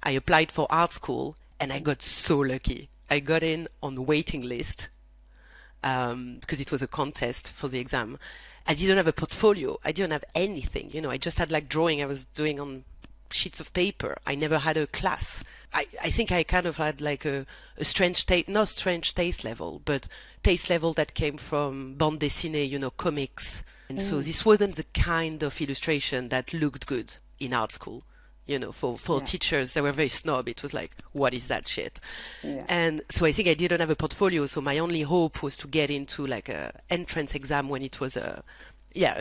I applied for art school and I got so lucky. I got in on the waiting list because it was a contest for the exam. I didn't have a portfolio. I didn't have anything. I just had like drawing I was doing on sheets of paper. I never had a class. I think I kind of had like a strange taste, not strange taste level, but taste level that came from bande dessinée, comics. And so this wasn't the kind of illustration that looked good in art school. For teachers, they were very snob. It was like, what is that shit? Yeah. And so I think I didn't have a portfolio. So my only hope was to get into like a entrance exam when it was an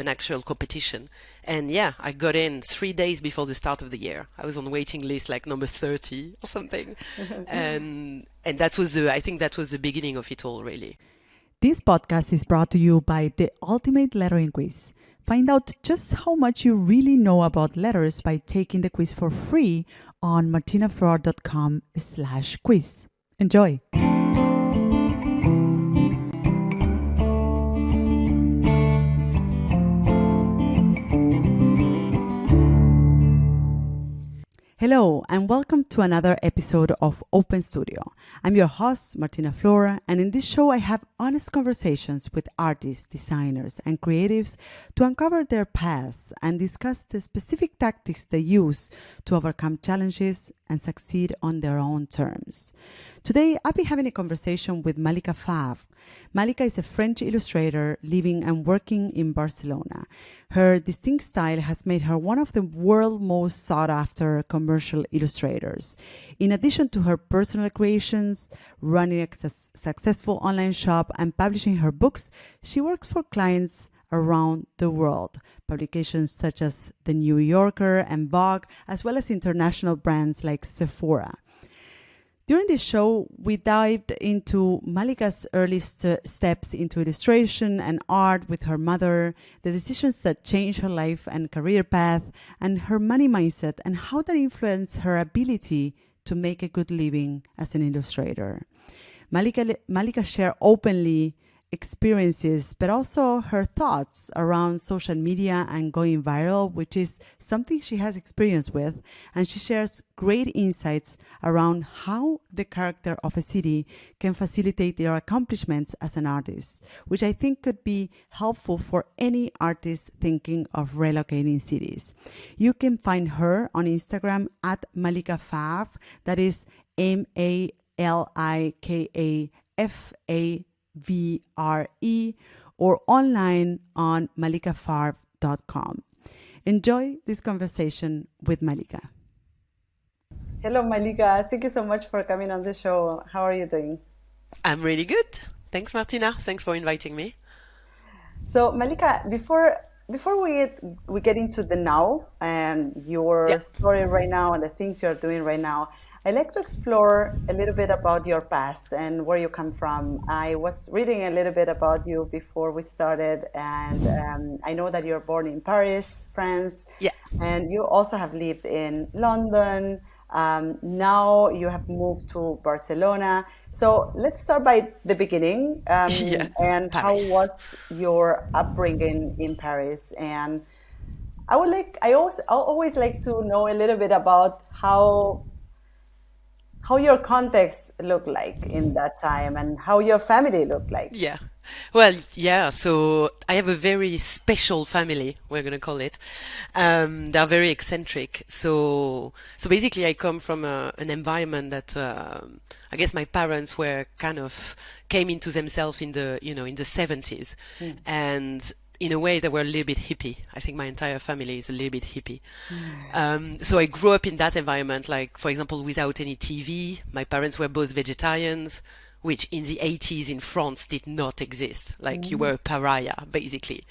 actual competition. And I got in 3 days before the start of the year. I was on the waiting list like number 30 or something. and I think that was the beginning of it all, really. This podcast is brought to you by the Ultimate Lettering Quiz. Find out just how much you really know about letters by taking the quiz for free on martinaflor.com/quiz. Enjoy! Hello, and welcome to another episode of Open Studio. I'm your host, Martina Flor, and in this show I have honest conversations with artists, designers, and creatives to uncover their paths and discuss the specific tactics they use to overcome challenges and succeed on their own terms. Today, I'll be having a conversation with Malika Favre. Malika is a French illustrator living and working in Barcelona. Her distinct style has made her one of the world's most sought-after commercial illustrators. In addition to her personal creations, running a successful online shop, and publishing her books, she works for clients around the world. Publications such as The New Yorker and Vogue, as well as international brands like Sephora. During this show, we dived into Malika's early steps into illustration and art with her mother, the decisions that changed her life and career path, and her money mindset and how that influenced her ability to make a good living as an illustrator. Malika shared openly experiences, but also her thoughts around social media and going viral, which is something she has experience with. And she shares great insights around how the character of a city can facilitate their accomplishments as an artist, which I think could be helpful for any artist thinking of relocating cities. You can find her on Instagram at Malika Favre, that is MALIKAFAVRE, or online on malikafavre.com. Enjoy this conversation with Malika. Hello, Malika. Thank you so much for coming on the show. How are you doing? I'm really good. Thanks, Martina. Thanks for inviting me. So, Malika, before we get into the now and your story right now and the things you're doing right now, I'd like to explore a little bit about your past and where you come from. I was reading a little bit about you before we started, and I know that you're born in Paris, France, and you also have lived in London. Now you have moved to Barcelona. So let's start by the beginning. And Paris. How was your upbringing in Paris? And I always like to know a little bit about how your context looked like in that time and how your family looked like. So I have a very special family, we're going to call it. They're very eccentric. So basically I come from an environment that I guess my parents were kind of came into themselves in the 70s. And in a way, they were a little bit hippie. I think my entire family is a little bit hippie. So I grew up in that environment, like, for example, without any TV. My parents were both vegetarians, which in the 80s in France did not exist. Like, you were a pariah, basically.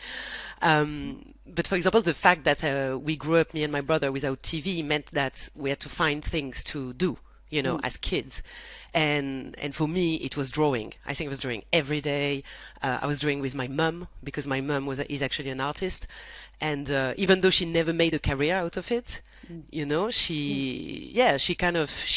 But for example, the fact that we grew up, me and my brother, without TV meant that we had to find things to do, as kids. And for me, it was drawing. I think I was drawing every day. I was drawing with my mum because my mum is actually an artist. And even though she never made a career out of it, she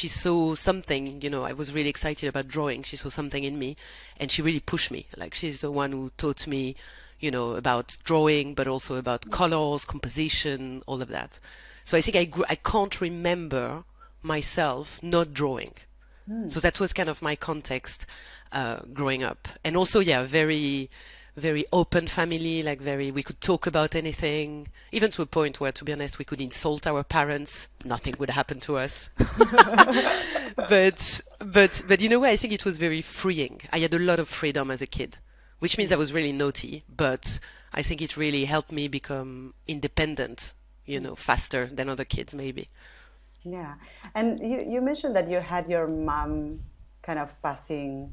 saw something, I was really excited about drawing. She saw something in me and she really pushed me. Like, she's the one who taught me, about drawing, but also about colors, composition, all of that. So I think I can't remember myself not drawing. So that was kind of my context growing up. And also, yeah, very, very open family, like very, we could talk about anything, even to a point where, to be honest, we could insult our parents. Nothing would happen to us. But in a way, I think it was very freeing. I had a lot of freedom as a kid, which means I was really naughty, but I think it really helped me become independent, faster than other kids, maybe. Yeah. And you mentioned that you had your mom kind of passing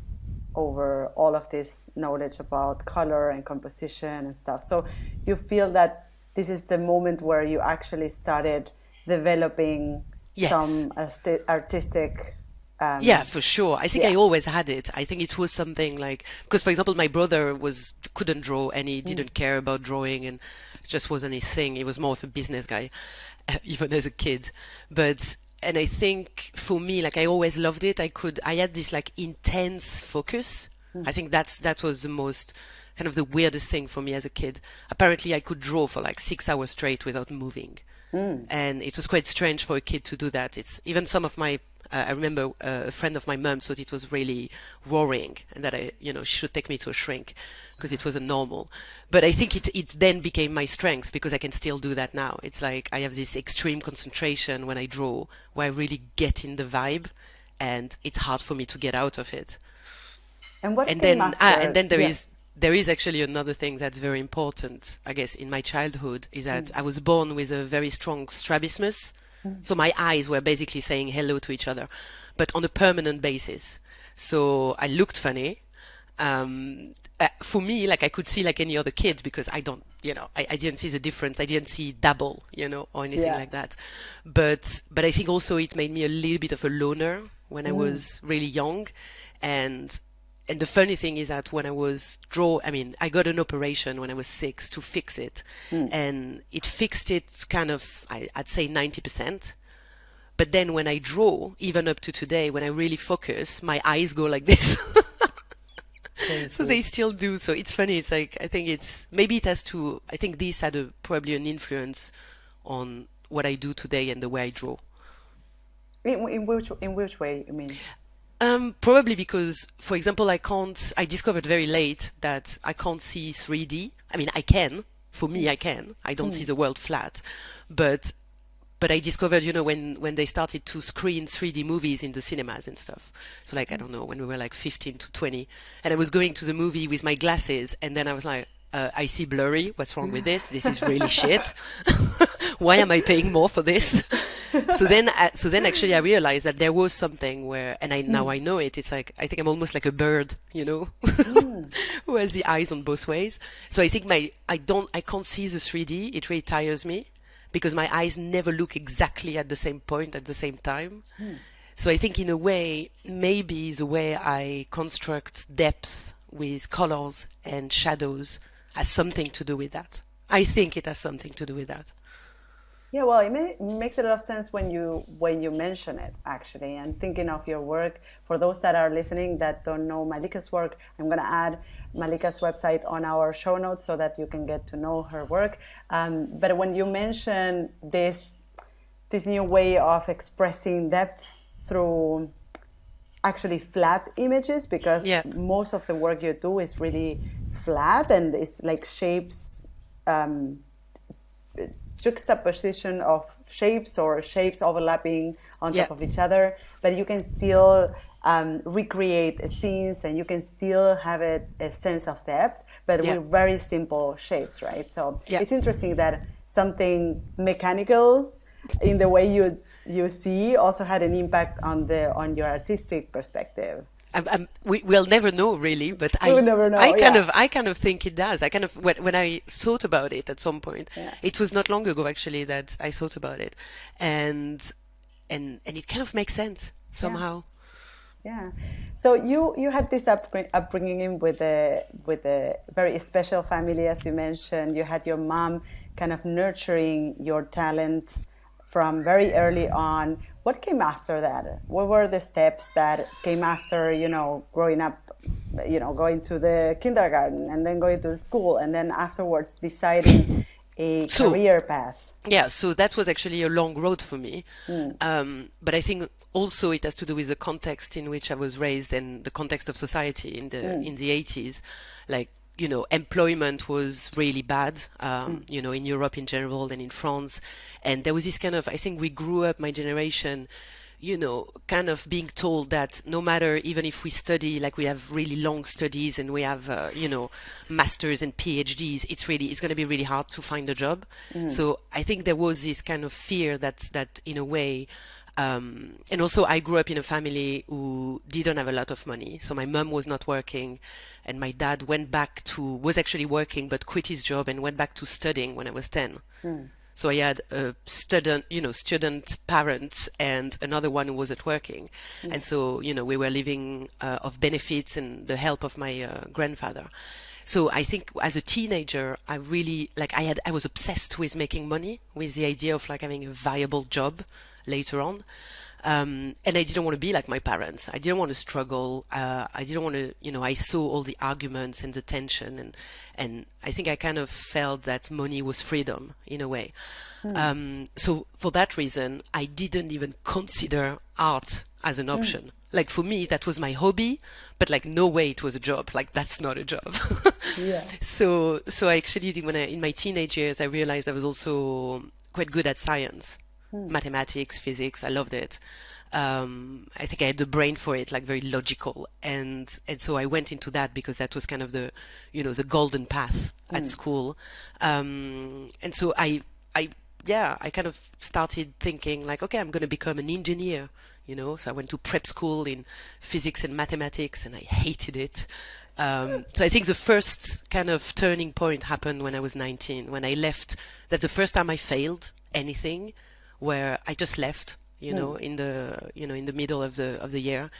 over all of this knowledge about color and composition and stuff. So you feel that this is the moment where you actually started developing Yes. some artistic. Yeah, for sure. I think I Yeah. always had it. I think it was something like, because for example, my brother couldn't draw and he didn't care about drawing and it just wasn't his thing. He was more of a business guy, even as a kid. And I think for me, like I always loved it. I had this like intense focus. I think that was the most kind of the weirdest thing for me as a kid. Apparently, I could draw for like 6 hours straight without moving. And it was quite strange for a kid to do that. It's even some of my I remember a friend of my mum thought it was really worrying and that she should take me to a shrink because it wasn't normal. But I think it then became my strength because I can still do that now. It's like I have this extreme concentration when I draw where I really get in the vibe and it's hard for me to get out of it. And what And came then after? and then there Yeah. is there is actually another thing that's very important, I guess, in my childhood is that I was born with a very strong strabismus. So my eyes were basically saying hello to each other, but on a permanent basis. So I looked funny. For me, like I could see like any other kid because I don't, I didn't see the difference. I didn't see double, or anything Yeah. like that. But I think also it made me a little bit of a loner when I was really young, and the funny thing is that when I was I got an operation when I was 6 to fix it, and it fixed it kind of, I'd say 90%. But then when I draw, even up to today, when I really focus, my eyes go like this. So they still do. So it's funny. It's like, I think I think this had probably an influence on what I do today and the way I draw. In which way, you mean? Probably because, for example, I discovered very late that I can't see 3D. I mean, I can. For me, I can. I don't see the world flat. But I discovered, when they started to screen 3D movies in the cinemas and stuff. So like, I don't know, when we were like 15 to 20, and I was going to the movie with my glasses, and then I was like, I see blurry. What's wrong with this? This is really shit. Why am I paying more for this? So then actually I realized that there was something where, and now I know it. It's like, I think I'm almost like a bird, who has the eyes on both ways. So I think I can't see the 3D. It really tires me because my eyes never look exactly at the same point at the same time. So I think in a way, maybe the way I construct depth with colors and shadows has something to do with that. I think it has something to do with that. Yeah, well, it makes a lot of sense when you mention it, actually. And thinking of your work, for those that are listening that don't know Malika's work, I'm going to add Malika's website on our show notes so that you can get to know her work. But when you mention this new way of expressing depth through actually flat images, because Yeah. most of the work you do is really flat and it's like shapes, juxtaposition of shapes or shapes overlapping on top of each other, but you can still recreate scenes and you can still have a sense of depth, but with very simple shapes, right? So it's interesting that something mechanical in the way you see also had an impact on your artistic perspective. We'll never know really, but We'll never know, I kind of think it does. I kind of when I thought about it at some point, it was not long ago actually that I thought about it, and it kind of makes sense somehow. Yeah. So you had this upbringing with a very special family, as you mentioned. You had your mom kind of nurturing your talent from very early on. What came after that? What were the steps that came after, growing up, going to the kindergarten and then going to school and then afterwards deciding a career path? Yeah, so that was actually a long road for me. But I think also it has to do with the context in which I was raised and the context of society in the 80s. Like, employment was really bad, in Europe in general and in France. And there was this kind of, I think we grew up, my generation, kind of being told that no matter, even if we study, like we have really long studies and we have, masters and PhDs, it's going to be really hard to find a job. So I think there was this kind of fear that in a way, and also I grew up in a family who didn't have a lot of money. So my mom was not working and my dad was actually working, but quit his job and went back to studying when I was 10. So I had a student parent and another one who wasn't working. And so, we were living of benefits and the help of my grandfather. So I think as a teenager, I really, I was obsessed with making money, with the idea of having a viable job later on. And I didn't want to be like my parents. I didn't want to struggle. I didn't want to, I saw all the arguments and the tension, and I think I kind of felt that money was freedom in a way. So for that reason, I didn't even consider art as an option. Like for me, that was my hobby, but no way it was a job. That's not a job. Yeah. So I actually, in my teenage years, I realized I was also quite good at science. Mathematics, physics, I loved it. I think I had the brain for it, very logical, and so I went into that because that was kind of the golden path at school, and so I kind of started thinking okay, I'm going to become an engineer, so I went to prep school in physics and mathematics, and I hated it. So I think the first kind of turning point happened when I was 19, when I left. That's the first time I failed anything, where I just left, in the middle of the year,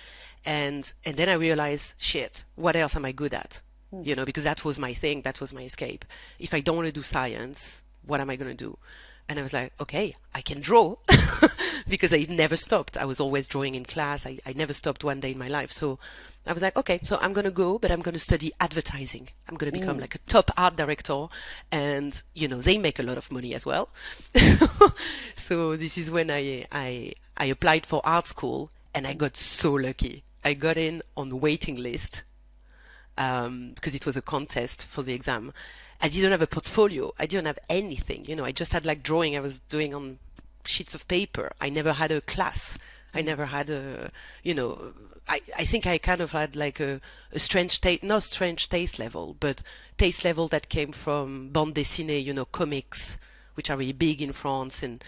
and then I realized, shit, what else am I good at? Because that was my thing, that was my escape. If I don't want to do science, what am I going to do? And I was like, okay, I can draw, because I never stopped. I was always drawing in class. I never stopped one day in my life. So I was like, okay, so I'm going to go, but I'm going to study advertising. I'm going to become a top art director. And, they make a lot of money as well. So this is when I applied for art school, and I got so lucky. I got in on the waiting list, because it was a contest for the exam. I didn't have a portfolio. I didn't have anything. I just had drawing I was doing on sheets of paper. I never had a class. I never had a, I think I kind of had a strange taste, not strange taste level, but taste level that came from bande dessinée, comics, which are really big in France, and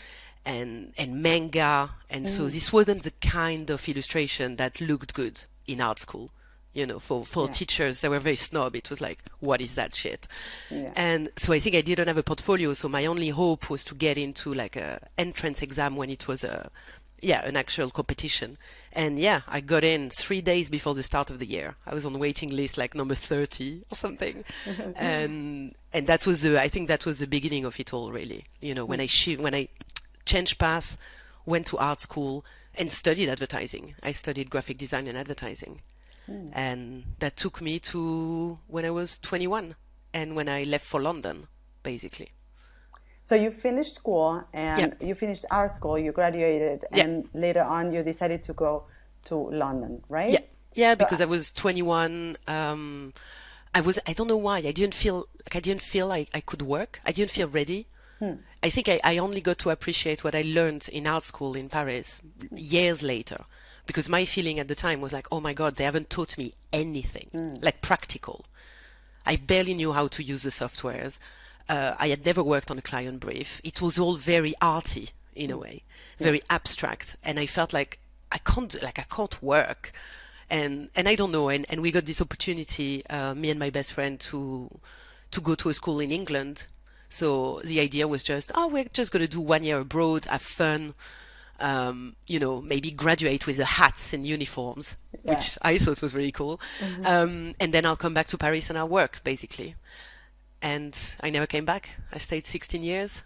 manga. And so this wasn't the kind of illustration that looked good in art school. For teachers, they were very snob. It was what is that shit? Yeah. And so I think I didn't have a portfolio. So my only hope was to get into a entrance exam when it was an actual competition. And I got in 3 days before the start of the year. I was on the waiting list number 30 or something. and that was I think that was the beginning of it all, really. When I changed path, went to art school and studied advertising. I studied graphic design and advertising. And that took me to when I was 21 and when I left for London, basically. So you finished school and you finished art school, you graduated, and later on you decided to go to London, right? Yeah, so because I was 21. I don't know why. I didn't feel like I could work. I didn't feel ready. I think I only got to appreciate what I learned in art school in Paris years later. Because my feeling at the time was oh my God, they haven't taught me anything, practical. I barely knew how to use the softwares. I had never worked on a client brief. It was all very arty in a way, very abstract. And I felt I can't work. And I don't know. And we got this opportunity, me and my best friend, to go to a school in England. So the idea was just, we're just going to do 1 year abroad, have fun. Maybe graduate with the hats and uniforms, which I thought was really cool. And then I'll come back to Paris and I'll work, basically. And I never came back. I stayed 16 years.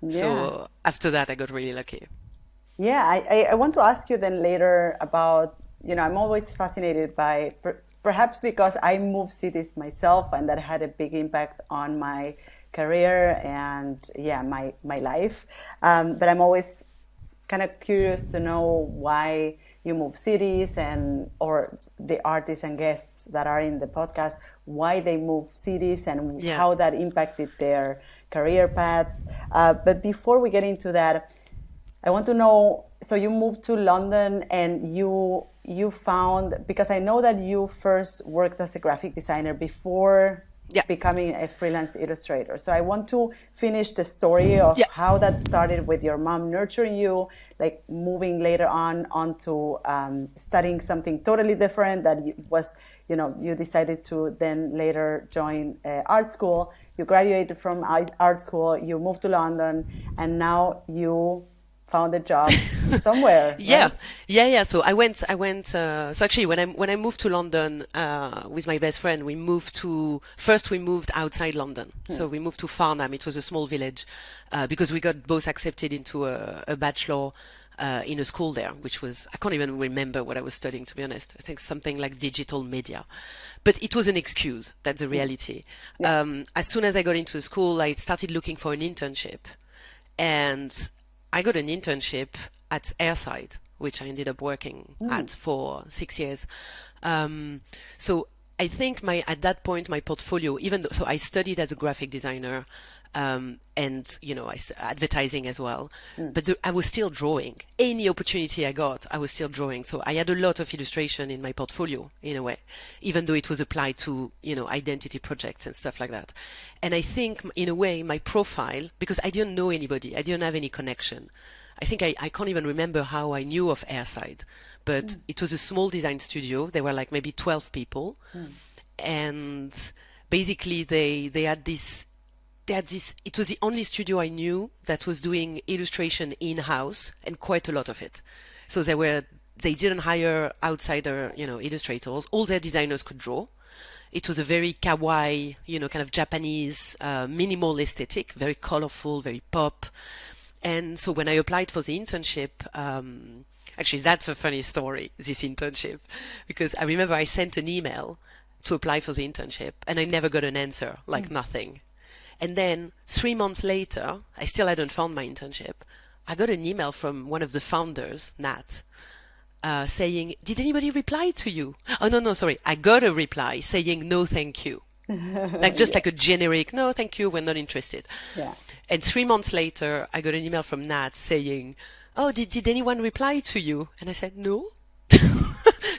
Yeah. So after that, I got really lucky. Yeah, I want to ask you then later about, I'm always fascinated by, perhaps because I moved cities myself and that had a big impact on my career and my life. But I'm always kind of curious to know why you move cities, and or the artists and guests that are in the podcast, why they move cities and how that impacted their career paths. But before we get into that, I want to know, so you moved to London and you found, because I know that you first worked as a graphic designer before becoming a freelance illustrator. So I want to finish the story of how that started with your mom nurturing you, like moving later on onto studying something totally different that was, you decided to then later join art school. You graduated from art school, you moved to London, and now you found a job somewhere. Yeah. So I went. So actually, when I moved to London with my best friend, we moved outside London. So we moved to Farnham. It was a small village because we got both accepted into a bachelor in a school there, which was, I can't even remember what I was studying, to be honest. I think something like digital media, but it was an excuse. That's the reality. As soon as I got into school, I started looking for an internship, and I got an internship at Airside, which I ended up working at for 6 years. So I think at that point, my portfolio, so I studied as a graphic designer, and advertising as well. But I was still drawing. Any opportunity I got, I was still drawing. So I had a lot of illustration in my portfolio, in a way, even though it was applied to identity projects and stuff like that. And I think, in a way, my profile, because I didn't know anybody, I didn't have any connection. I think I can't even remember how I knew of Airside, but it was a small design studio. There were like maybe 12 people, and basically they had this. It was the only studio I knew that was doing illustration in-house, and quite a lot of it. So they didn't hire outsider, illustrators. All their designers could draw. It was a very kawaii, kind of Japanese, minimal aesthetic, very colorful, very pop. And so when I applied for the internship, actually that's a funny story, this internship, because I remember I sent an email to apply for the internship and I never got an answer, like nothing. And then 3 months later, I still hadn't found my internship. I got an email from one of the founders, Nat, saying, "Did anybody reply to you?" Oh, no, sorry. I got a reply saying, "No, thank you." Like a generic, "No, thank you, we're not interested." Yeah. And 3 months later, I got an email from Nat saying, "Oh, did anyone reply to you?" And I said, "No."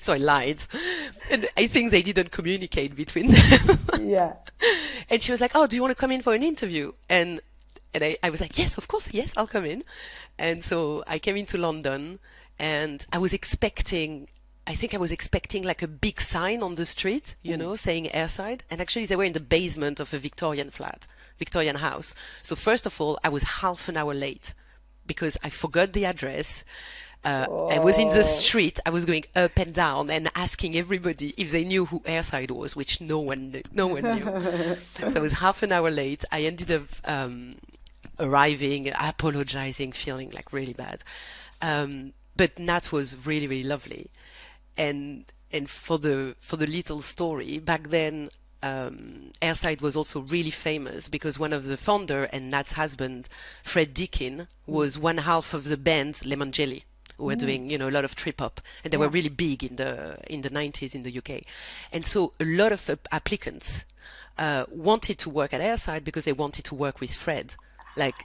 So I lied. And I think they didn't communicate between them. Yeah. And she was like, "Oh, do you want to come in for an interview?" And I was like, "Yes, of course. Yes, I'll come in." And so I came into London, and I was expecting like a big sign on the street, saying Airside. And actually they were in the basement of a Victorian house. So first of all, I was half an hour late because I forgot the address. I was in the street. I was going up and down and asking everybody if they knew who Airside was, which no one knew. So I was half an hour late. I ended up arriving, apologizing, feeling like really bad. But Nat was really, really lovely. And for the little story, back then, Airside was also really famous because one of the founder and Nat's husband, Fred Deakin, was one half of the band Lemon Jelly, who were doing a lot of trip hop, and they were really big in the 90s in the UK. And so a lot of applicants wanted to work at Airside because they wanted to work with Fred.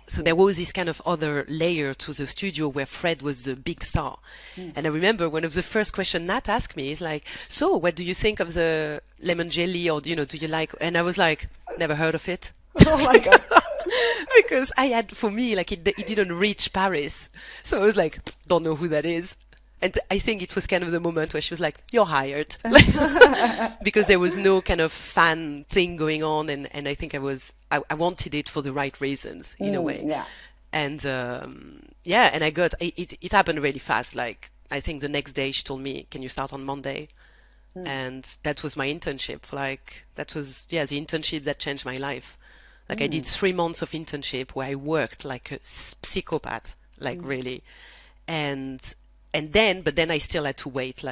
So there was this kind of other layer to the studio where Fred was the big star. And I remember one of the first questions Nat asked me is like, "So what do you think of the Lemon Jelly, or do you like?" And I was like, "Never heard of it." Oh my God. Because for me, like it didn't reach Paris. So I was like, "Don't know who that is." And I think it was kind of the moment where she was like, "You're hired." Because there was no kind of fan thing going on. And I think I wanted it for the right reasons, in a way. Yeah. And and I got, it happened really fast. Like, I think the next day she told me, "Can you start on Monday?" And that was my internship. That was the internship that changed my life. Like I did 3 months of internship where I worked like a psychopath, like really. But then I still had to wait.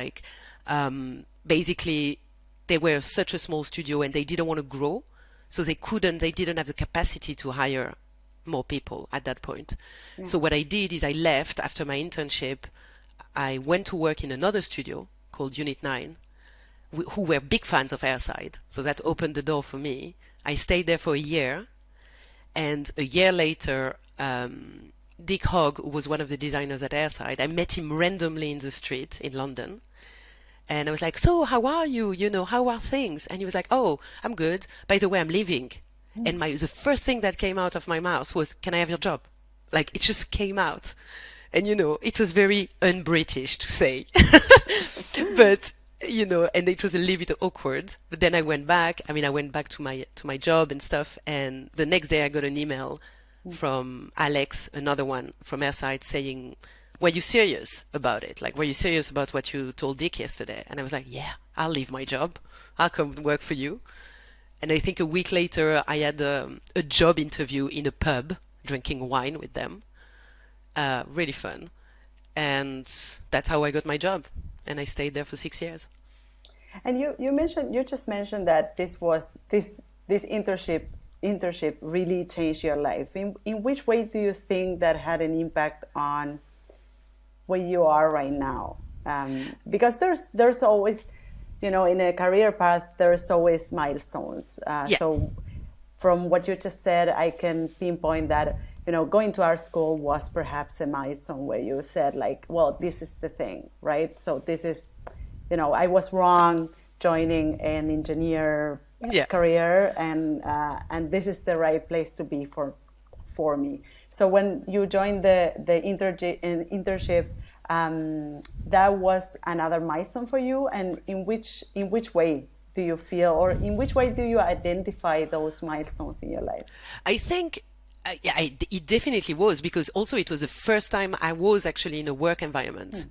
Basically, they were such a small studio and they didn't want to grow. So they didn't have the capacity to hire more people at that point. So what I did is I left after my internship. I went to work in another studio called Unit 9, who were big fans of Airside. So that opened the door for me. I stayed there for a year. And a year later, Dick Hogg, who was one of the designers at Airside, I met him randomly in the street in London. And I was like, so how are you? You know, how are things? And he was like, oh, I'm good. By the way, I'm leaving. And the first thing that came out of my mouth was, can I have your job? Like, it just came out. And, you know, it was very un-British to say. But, you know, and it was a little bit awkward. But then I went back. I mean, I went back to my job and stuff. And the next day I got an email from Alex, another one from Airside, saying, were you serious about it? Like, were you serious about what you told Dick yesterday? And I was like, yeah, I'll leave my job. I'll come work for you. And I think a week later, I had a job interview in a pub, drinking wine with them. Really fun. And that's how I got my job. And I stayed there for 6 years. And you just mentioned that this internship really changed your life. In which way do you think that had an impact on where you are right now? Because there's always, you know, in a career path, there's always milestones. So from what you just said, I can pinpoint that, you know, going to our school was perhaps a milestone where you said, like, well, this is the thing, right? So this is, you know, I was wrong joining an engineer career, and this is the right place to be for me. So when you joined the internship, that was another milestone for you. And in which way do you feel, or in which way do you identify those milestones in your life? I think it definitely was, because also it was the first time I was actually in a work environment.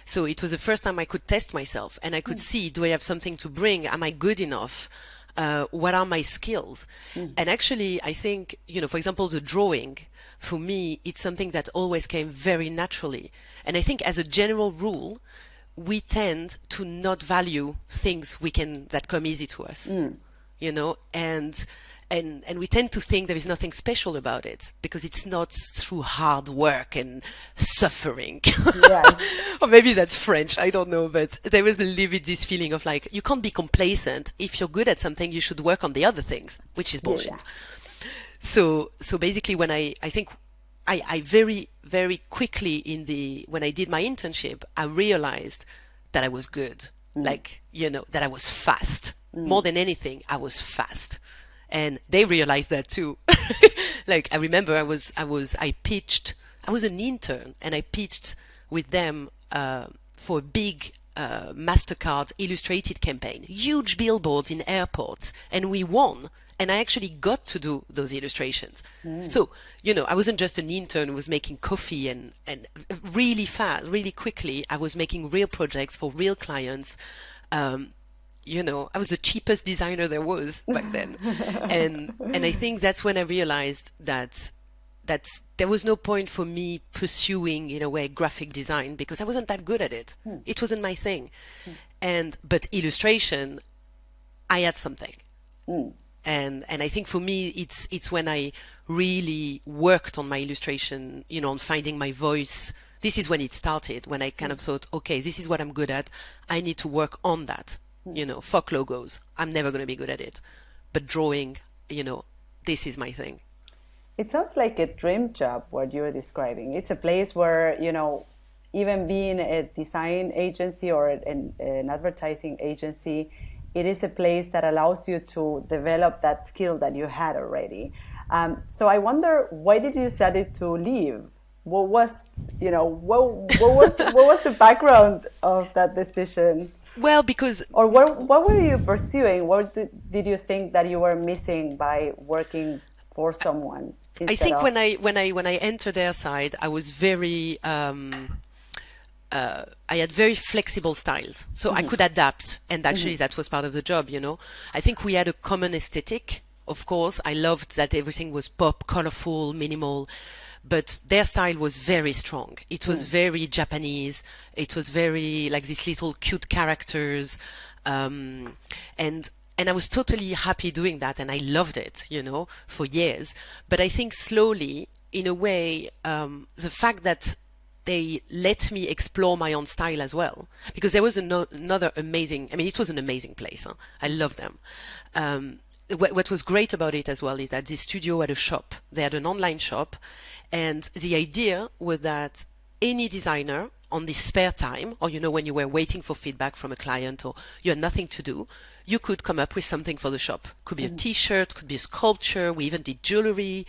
So it was the first time I could test myself and I could see, do I have something to bring? Am I good enough? What are my skills? And actually, I think, you know, for example, the drawing, for me, it's something that always came very naturally. And I think as a general rule, we tend to not value things that come easy to us, you know, and we tend to think there is nothing special about it because it's not through hard work and suffering. Yes. Or maybe that's French, I don't know, but there was a little bit this feeling of like, you can't be complacent. If you're good at something, you should work on the other things, which is bullshit. Yeah. So basically when I think I very, very quickly when I did my internship, I realized that I was good. Like, you know, that I was fast. More than anything, I was fast. And they realized that too. Like, I remember I was an intern and I pitched with them for a big MasterCard illustrated campaign, huge billboards in airports, and we won. And I actually got to do those illustrations. So, you know, I wasn't just an intern who was making coffee and really fast, really quickly, I was making real projects for real clients. You know, I was the cheapest designer there was back then. and I think that's when I realized that there was no point for me pursuing, in a way, graphic design because I wasn't that good at it. It wasn't my thing. But illustration, I had something. And I think for me, it's when I really worked on my illustration, you know, on finding my voice. This is when it started, when I kind of thought, okay, this is what I'm good at. I need to work on that. You know, fuck logos. I'm never going to be good at it. But drawing, you know, this is my thing. It sounds like a dream job, what you're describing. It's a place where, you know, even being a design agency or an advertising agency, it is a place that allows you to develop that skill that you had already. So I wonder, why did you decide to leave? What was, you know, what was the background of that decision? Well, because... Or what were you pursuing? What did you think that you were missing by working for someone? I think when I entered Airside, I was very... I had very flexible styles, so I could adapt, and actually that was part of the job, you know. I think we had a common aesthetic, of course. I loved that everything was pop, colorful, minimal, but their style was very strong. It was very Japanese. It was very like these little cute characters, and and I was totally happy doing that, and I loved it, for years. But I think slowly, in a way, the fact that they let me explore my own style as well, because there was another amazing, it was an amazing place. Huh? I love them. What was great about it as well is that this studio had a shop. They had an online shop, and the idea was that any designer on this spare time, or when you were waiting for feedback from a client or you had nothing to do, you could come up with something for the shop. Could be a t-shirt, could be a sculpture. We even did jewelry.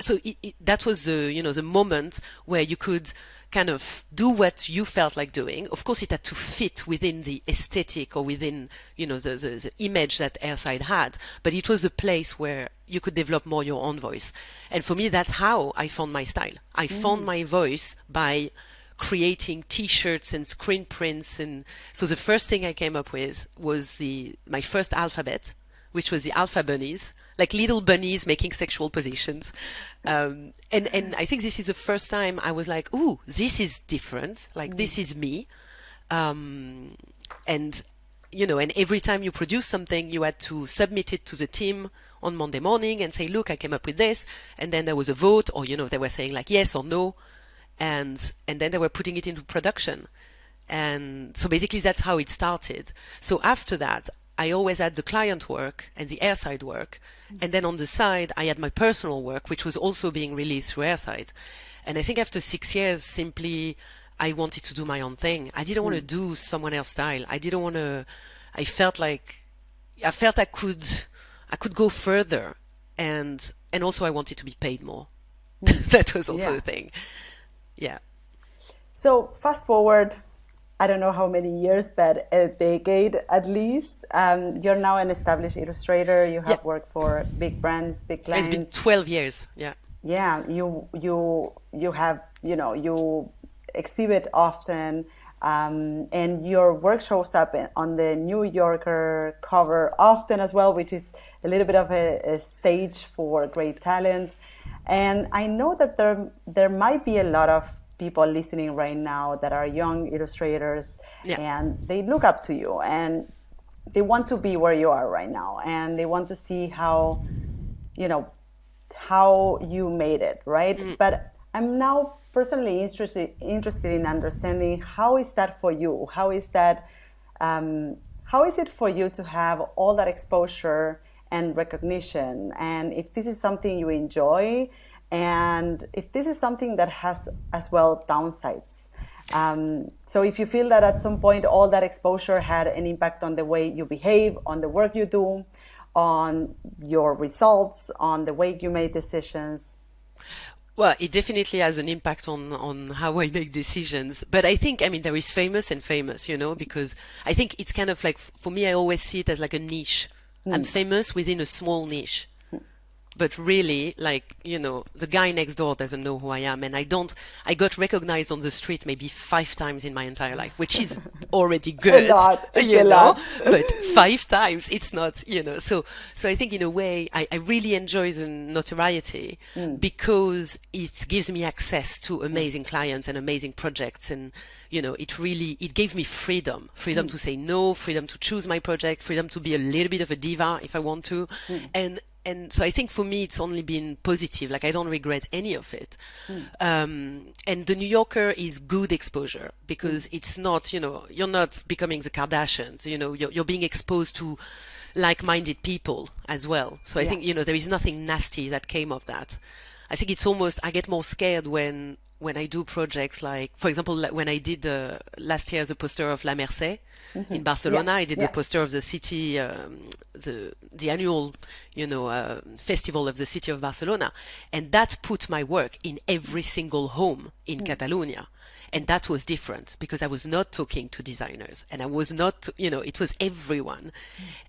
So that was the moment where you could kind of do what you felt like doing. Of course, it had to fit within the aesthetic or within the image that Airside had, but it was a place where you could develop more your own voice. And for me, that's how I found my style. I found my voice by creating t-shirts and screen prints. And so the first thing I came up with was my first alphabet, which was the alpha bunnies, like little bunnies making sexual positions. And I think this is the first time I was like, ooh, this is different. Like, this is me. And every time you produce something, you had to submit it to the team on Monday morning and say, look, I came up with this. And then there was a vote, or, they were saying like yes or no. And then they were putting it into production. And so basically that's how it started. So after that, I always had the client work and the Airside work. And then on the side, I had my personal work, which was also being released through Airside. And I think after 6 years, simply, I wanted to do my own thing. I didn't want to do someone else's style. I felt I could go further. And also I wanted to be paid more. That was also the thing. Yeah. So fast forward, I don't know how many years, but a decade at least. You're now an established illustrator. You have worked for big brands, big clients. It's been 12 years. Yeah. Yeah. You have, you exhibit often, and your work shows up on the New Yorker cover often as well, which is a little bit of a stage for great talent. And I know that there might be a lot of people listening right now that are young illustrators, and they look up to you and they want to be where you are right now, and they want to see how you made it, right? But I'm now personally interested in understanding, how is that for you? How is it for you to have all that exposure and recognition, and if this is something you enjoy, and if this is something that has as well downsides. So if you feel that at some point all that exposure had an impact on the way you behave, on the work you do, on your results, on the way you make decisions. Well, it definitely has an impact on how I make decisions. But I think, there is famous and famous, because I think it's kind of like, for me, I always see it as like a niche. I'm famous within a small niche. But really, the guy next door doesn't know who I am, and I got recognized on the street maybe 5 times in my entire life, which is already good. A lot. But 5 times, it's not, So I think in a way, I really enjoy the notoriety because it gives me access to amazing clients and amazing projects, and it gave me freedom to say no, freedom to choose my project, freedom to be a little bit of a diva if I want to, and so I think for me, it's only been positive. Like, I don't regret any of it. And the New Yorker is good exposure because it's not, you're not becoming the Kardashians, you're being exposed to like-minded people as well. So I think, there is nothing nasty that came of that. I think it's almost, I get more scared when I do projects like, for example, when I did last year the poster of La Merced in Barcelona, I did the poster of the city, the annual, festival of the city of Barcelona, and that put my work in every single home in Catalonia. And that was different because I was not talking to designers, and I was not, it was everyone.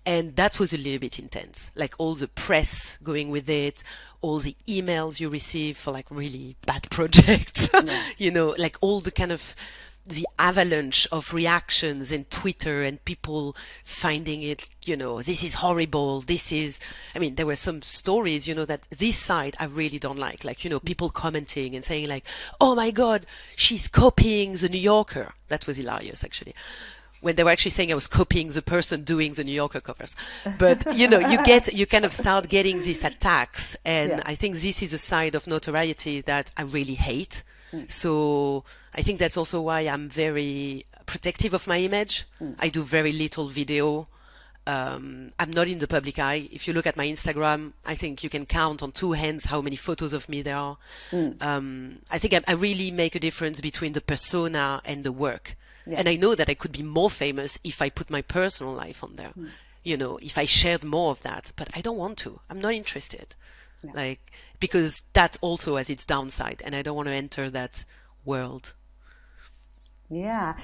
And that was a little bit intense, like all the press going with it, all the emails you receive for like really bad projects, like all the kind of the avalanche of reactions in Twitter and people finding it, this is horrible. There were some stories, that this side I really don't like, people commenting and saying like, oh my God, she's copying the New Yorker. That was hilarious, actually. when they were actually saying I was copying the person doing the New Yorker covers. But you kind of start getting these attacks, and I think this is a side of notoriety that I really hate. So I think that's also why I'm very protective of my image. I do very little video. I'm not in the public eye. If you look at my Instagram, I think you can count on two hands how many photos of me there are. I think I really make a difference between the persona and the work. And I know that I could be more famous if I put my personal life on there. If I shared more of that, but I don't want to. I'm not interested. Because that also has its downside, and I don't want to enter that world. Yeah.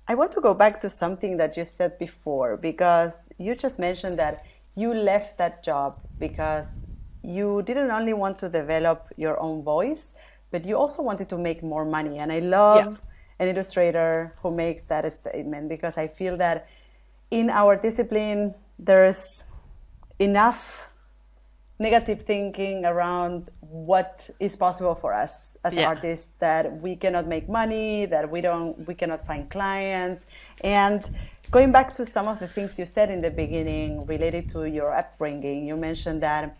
I want to go back to something that you said before, because you just mentioned that you left that job because you didn't only want to develop your own voice, but you also wanted to make more money. And I love an illustrator who makes that a statement, because I feel that in our discipline, there's enough negative thinking around what is possible for us as artists, that we cannot make money, that we cannot find clients. And going back to some of the things you said in the beginning related to your upbringing, you mentioned that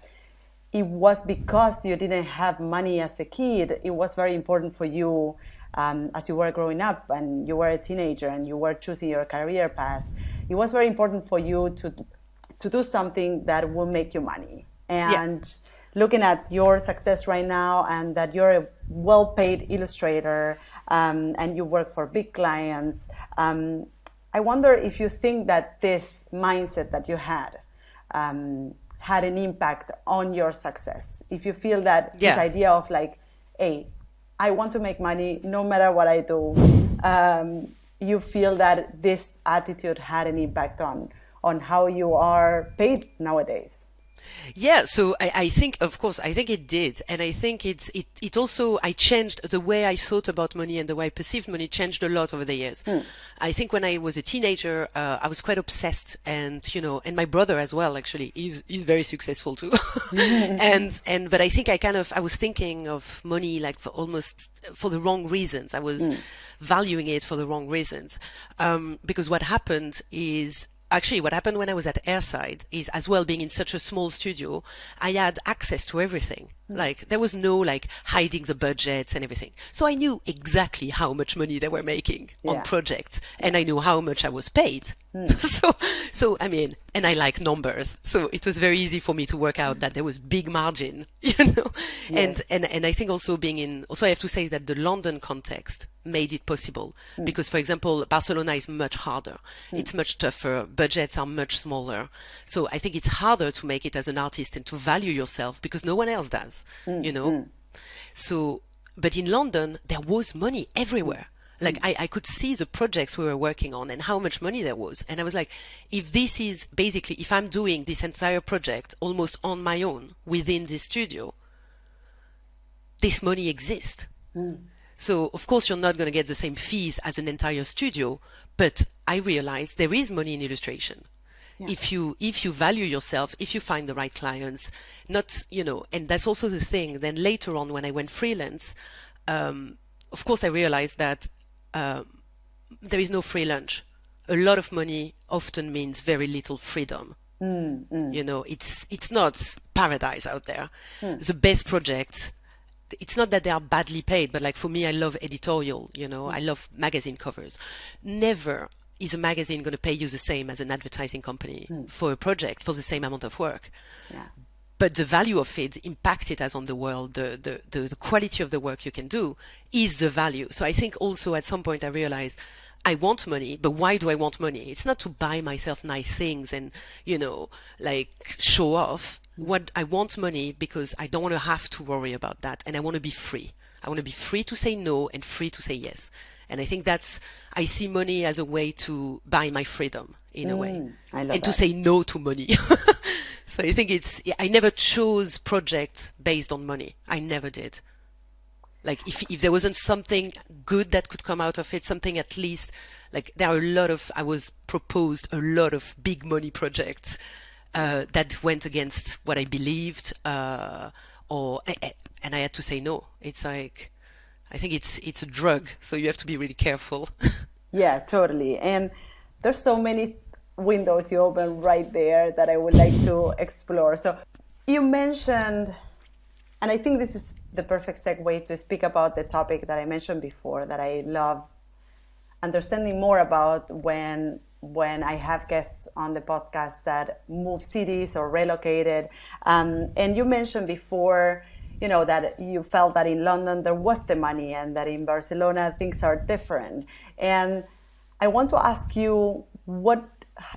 it was because you didn't have money as a kid. It was very important for you as you were growing up and you were a teenager and you were choosing your career path. It was very important for you to do something that will make you money. And looking at your success right now, and that you're a well-paid illustrator, and you work for big clients, I wonder if you think that this mindset that you had an impact on your success. If you feel that this idea of like, hey, I want to make money no matter what I do, you feel that this attitude had an impact on how you are paid nowadays. Yeah, so I think, of course, I think it did. And I think it also, I changed the way I thought about money, and the way I perceived money changed a lot over the years. I think when I was a teenager, I was quite obsessed, and my brother as well, actually, he's very successful too. But I think I was thinking of money like for the wrong reasons. I was valuing it for the wrong reasons. Because what happened when I was at Airside is, as well, being in such a small studio, I had access to everything. Like, there was no hiding the budgets and everything. So I knew exactly how much money they were making on projects, and I knew how much I was paid. So I mean, and I like numbers, so it was very easy for me to work out that there was big margin, And I think also I have to say that the London context made it possible, because, for example, Barcelona is much harder. It's much tougher. Budgets are much smaller. So I think it's harder to make it as an artist and to value yourself, because no one else does, So, but in London, there was money everywhere. Like, I could see the projects we were working on and how much money there was. And I was like, if I'm doing this entire project almost on my own within this studio, this money exists. So, of course, you're not going to get the same fees as an entire studio, but I realized there is money in illustration. If you value yourself, if you find the right clients, and that's also the thing. Then later on, when I went freelance, of course, I realized that there is no free lunch. A lot of money often means very little freedom. It's not paradise out there. The best projects, it's not that they are badly paid, but like for me, I love editorial, I love magazine covers. Never is a magazine going to pay you the same as an advertising company for a project, for the same amount of work. But the value of it, the impact it has on the world, the quality of the work you can do is the value. So I think also at some point I realized I want money, but why do I want money? It's not to buy myself nice things and, show off. What I want money because I don't want to have to worry about that, and I want to be free. I want to be free to say no and free to say yes. And I think I see money as a way to buy my freedom in a way, and to say no to money. So I think I never chose projects based on money. I never did. Like if there wasn't something good that could come out of it, something at least, like there are I was proposed a lot of big money projects that went against what I believed, and I had to say no. It's like, I think it's a drug, so you have to be really careful. Yeah, totally. And there's so many windows you open right there that I would like to explore. So you mentioned, and I think this is the perfect segue to speak about the topic that I mentioned before that I love understanding more about when I have guests on the podcast that move cities or relocated. And you mentioned before, you know, that you felt that in London there was the money and that in Barcelona things are different. And I want to ask you,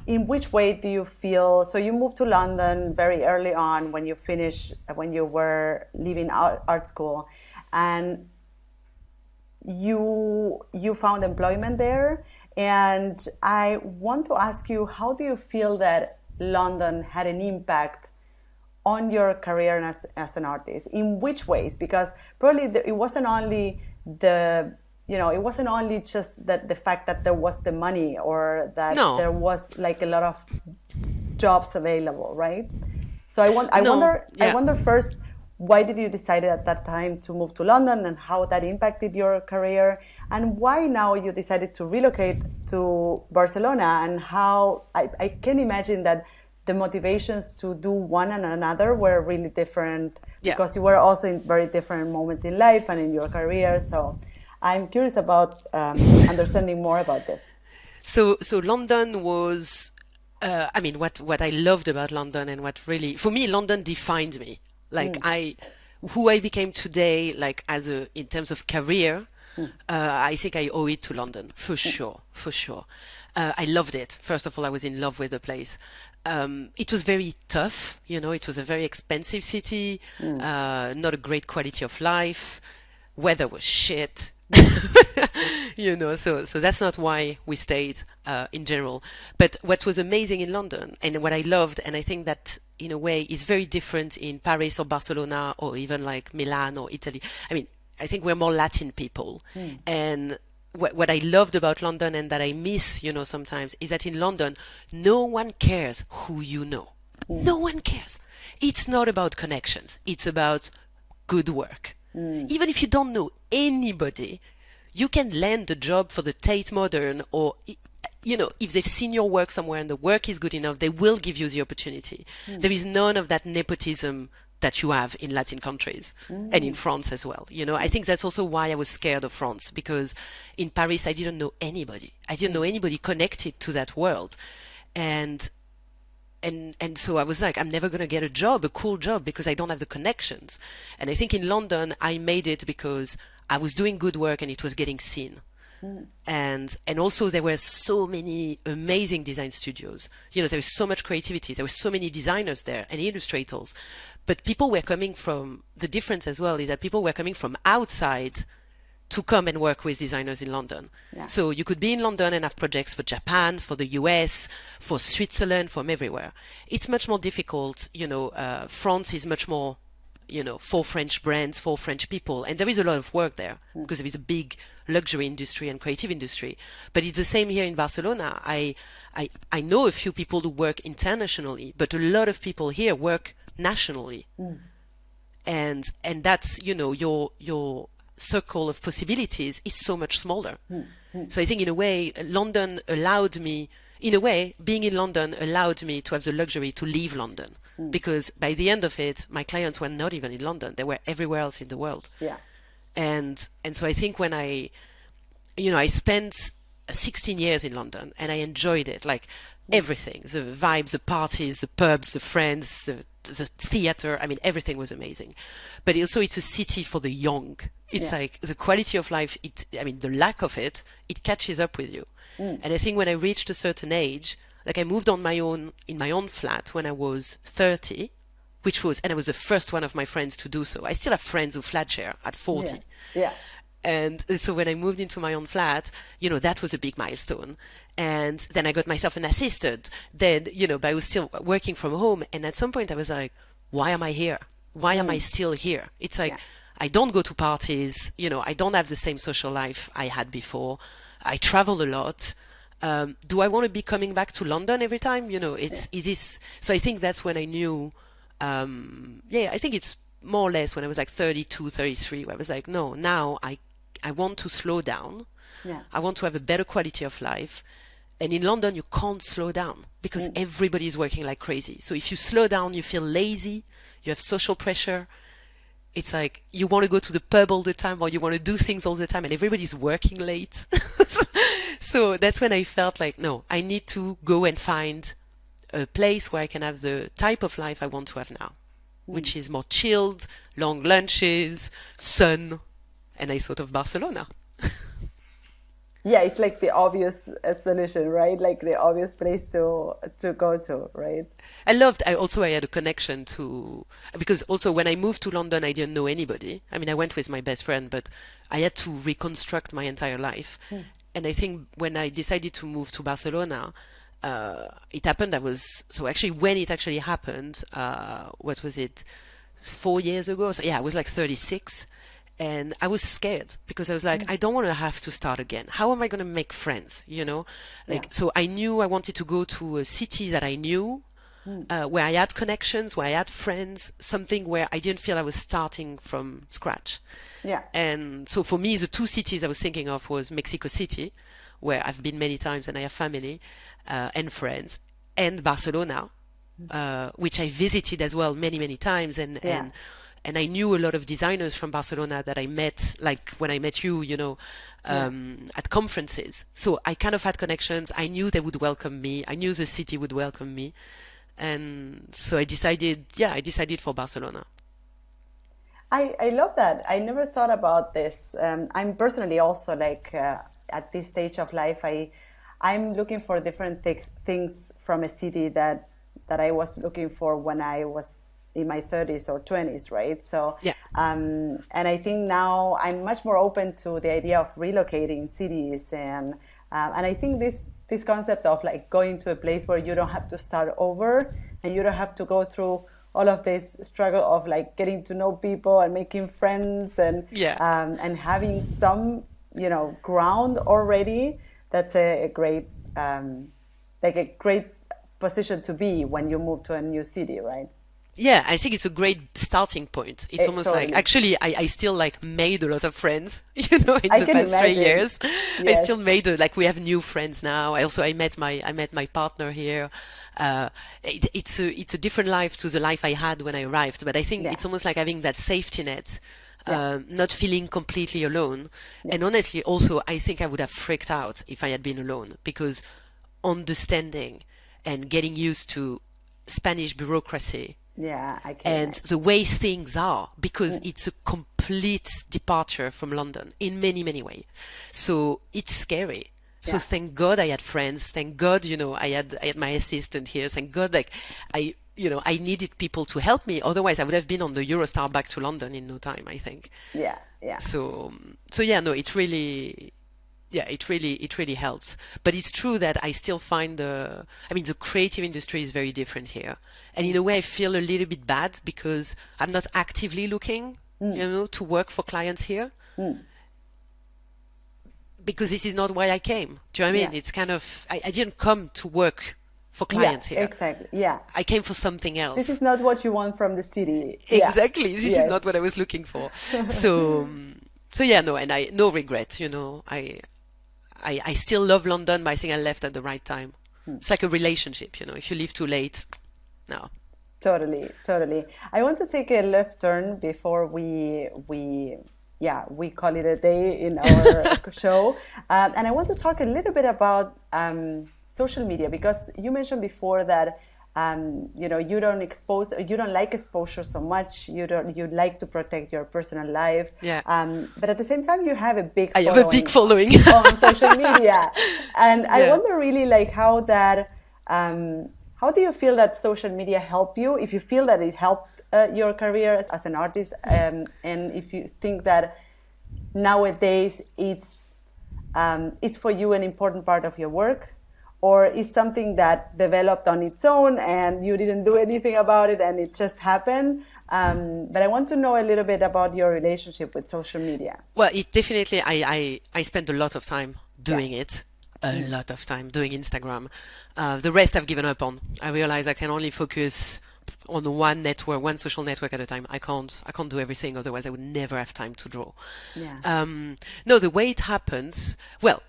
in which way do you feel? So you moved to London very early on when you were leaving art school, and you found employment there. And I want to ask you, how do you feel that London had an impact on your career as an artist? In which ways? Because probably it wasn't only it wasn't only just that the fact that there was the money or that No. there was like a lot of jobs available, right? So No. I Yeah. wonder first, why did you decide at that time to move to London and how that impacted your career? And why now you decided to relocate to Barcelona, and how I can imagine that the motivations to do one and another were really different Yeah. because you were also in very different moments in life and in your career. So I'm curious about understanding more about this. So London was, I mean, what I loved about London and what really, for me, London defined me. Like who I became today, like in terms of career, I think I owe it to London, for sure, for sure. I loved it. First of all, I was in love with the place. It was very tough, you know, it was a very expensive city, not a great quality of life, weather was shit. You know, so that's not why we stayed in general. But what was amazing in London and what I loved, and I think that in a way is very different in Paris or Barcelona or even like Milan or Italy. I mean, I think we're more Latin people. And what I loved about London and that I miss, you know, sometimes is that in London, no one cares who you know. No one cares. It's not about connections. It's about good work. Even if you don't know anybody, you can land a job for the Tate Modern, or you know, if they've seen your work somewhere and the work is good enough, they will give you the opportunity. There is none of that nepotism that you have in Latin countries and in France as well. You know, I think that's also why I was scared of France, because in Paris I didn't know anybody. I didn't know anybody connected to that world, and so I was like, I'm never going to get a cool job, because I don't have the connections. And I think in London, I made it because I was doing good work and it was getting seen. And also there were so many amazing design studios. You know, there was so much creativity. There were so many designers there and illustrators. But people were coming from, the difference as well is that people were coming from outside to come and work with designers in London. Yeah. So you could be in London and have projects for Japan, for the US, for Switzerland, from everywhere. It's much more difficult, you know, France is much more, you know, for French brands, for French people. And there is a lot of work there because there is a big luxury industry and creative industry. But it's the same here in Barcelona. I know a few people who work internationally, but a lot of people here work nationally. And that's, you know, your circle of possibilities is so much smaller. So I think in a way, London allowed me, in a way, being in London allowed me to have the luxury to leave London. Because by the end of it, my clients were not even in London. They were everywhere else in the world. Yeah. And so I think when I spent 16 years in London and I enjoyed it, like everything, the vibes, the parties, the pubs, the friends, the theater. I mean, everything was amazing. But also it's a city for the young. It's like the quality of life, the lack of it, it catches up with you. And I think when I reached a certain age, like I moved on my own, in my own flat when I was 30, and I was the first one of my friends to do so. I still have friends who flat share at 40. Yeah. And so when I moved into my own flat, you know, that was a big milestone. And then I got myself an assistant. Then, you know, but I was still working from home. And at some point I was like, why am I here? Why am I still here? It's like, I don't go to parties, you know, I don't have the same social life I had before. I travel a lot. Do I want to be coming back to London every time? You know, is this, so I think that's when I knew, I think it's more or less when I was like 32, 33, where I was like, no, now I want to slow down. Yeah. I want to have a better quality of life. And in London, you can't slow down because everybody is working like crazy. So if you slow down, you feel lazy, you have social pressure. It's like you want to go to the pub all the time or you want to do things all the time and everybody's working late. So that's when I felt like, no, I need to go and find a place where I can have the type of life I want to have now, which is more chilled, long lunches, sun, and I thought of Barcelona. Yeah, it's like the obvious solution, right? Like the obvious place to go to, right? I had a connection to, because also when I moved to London, I didn't know anybody. I mean, I went with my best friend, but I had to reconstruct my entire life. And I think when I decided to move to Barcelona, it happened, when it actually happened, what was it, 4 years ago? So yeah, I was like 36. And I was scared because I was like, I don't want to have to start again. How am I going to make friends? So I knew I wanted to go to a city that I knew, where I had connections, where I had friends, something where I didn't feel I was starting from scratch. Yeah. And so for me, the two cities I was thinking of was Mexico City, where I've been many times and I have family and friends, and Barcelona, which I visited as well many, many times. And I knew a lot of designers from Barcelona that I met, like when I met you, at conferences. So I kind of had connections. I knew they would welcome me. I knew the city would welcome me. And so I decided for Barcelona. I love that. I never thought about this. I'm personally also like at this stage of life, I'm looking for different things from a city that I was looking for when I was in my 30s or 20s, right? So, yeah. And I think now I'm much more open to the idea of relocating cities, and I think this concept of like going to a place where you don't have to start over and you don't have to go through all of this struggle of like getting to know people and making friends and having some ground already. That's a great position to be when you move to a new city, right? Yeah, I think it's a great starting point. It's almost totally. like, actually, I still like made a lot of friends, in the past 3 years. Yes. I still made, we have new friends now. I met my partner here. It's a different life to the life I had when I arrived. But I think it's almost like having that safety net, not feeling completely alone. Yeah. And honestly, also, I think I would have freaked out if I had been alone, because understanding and getting used to Spanish bureaucracy, I can and imagine. the way things are, because it's a complete departure from London in many, many ways. So it's scary. So thank God I had friends. Thank God, I had my assistant here. Thank God, I needed people to help me. Otherwise, I would have been on the Eurostar back to London in no time, I think. Yeah. So it really helps. But it's true that I still find the creative industry is very different here. And in a way, I feel a little bit bad because I'm not actively looking, to work for clients here. Because this is not why I came. Do you know what I mean? It's kind of, I didn't come to work for clients here. Exactly. Yeah. I came for something else. This is not what you want from the city. Exactly. This is not what I was looking for. And no regret, I still love London, but I think I left at the right time. It's like a relationship, if you leave too late, no. Totally. I want to take a left turn before we call it a day in our show. And I want to talk a little bit about social media, because you mentioned before that you don't like exposure so much. You like to protect your personal life. Yeah. But at the same time, you have a big following on social media. And I wonder really like how do you feel that social media helped you? If you feel that it helped your career as an artist, and if you think that nowadays it's for you an important part of your work, or is something that developed on its own and you didn't do anything about it and it just happened? But I want to know a little bit about your relationship with social media. Well, it definitely, I spent a lot of time doing it. A lot of time doing Instagram. The rest I've given up on. I realize I can only focus on one network, one social network at a time. I can't do everything. Otherwise, I would never have time to draw. Yeah. No, the way it happens, well,